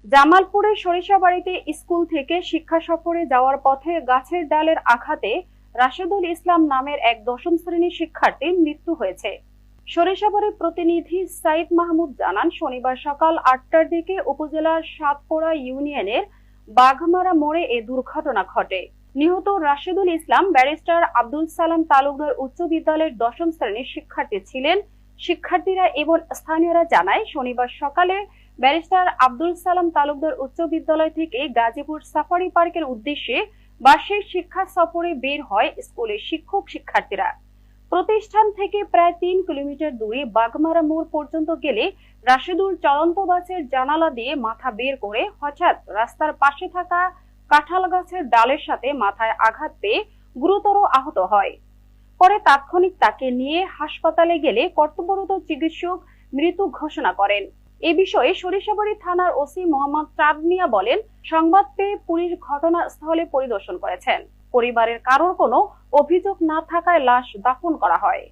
জামালপুরের সরিষাবাড়ীতে স্কুল থেকে শিক্ষা সফরে যাওয়ার পথে গাছের ডালের আঘাতে রাশেদুল ইসলাম নামের এক দশম শ্রেণীর শিক্ষার্থীর মৃত্যু হয়েছে। সরিষাবাড়ীর প্রতিনিধি সাইদ মাহমুদ জানান, শনিবার সকাল ৮টার দিকে উপজেলার সাতপোড়া ইউনিয়নের বাঘমারা মোড়ে এ দুর্ঘটনা ঘটে। নিহত রাশেদুল ইসলাম ব্যারিস্টার আব্দুল সালাম তালুকদার উচ্চ বিদ্যালয়ের দশম শ্রেণীর শিক্ষার্থী ছিলেন। শিক্ষার্থীরা এবং স্থানীয়রা জানায়, শনিবার সকালে ব্যারিস্টার আব্দুল সালাম তালুকদার উচ্চ বিদ্যালয় থেকে গাজীপুর সাফারি পার্কের উদ্দেশ্যে বার্ষিক শিক্ষা সফরে বের হয় স্কুলের শিক্ষক শিক্ষার্থীরা। প্রতিষ্ঠান থেকে প্রায় ৩ কিলোমিটার দূরে বাঘমারা মোড় পর্যন্ত গেলে রাশেদুল চলন্ত বাসের জানালা দিয়ে মাথা বের করে হঠাৎ রাস্তার পাশে থাকা কাঁঠাল গাছের ডালের সাথে মাথায় আঘাত পেয়ে গুরুতর আহত হয়। পরে তাৎক্ষণিক তাকে নিয়ে হাসপাতালে গেলে কর্তব্যরত চিকিৎসক মৃত ঘোষণা করেন। এ বিষয়ে সরিষাবাড়ী থানার ওসি মোহাম্মদ চাঁদ মিয়া বলেন, সংবাদ পেয়ে পুলিশ ঘটনাস্থলে পরিদর্শন করেছেন। পরিবারের কারোর কোনো অভিযোগ না থাকায় লাশ দাফন করা হয়।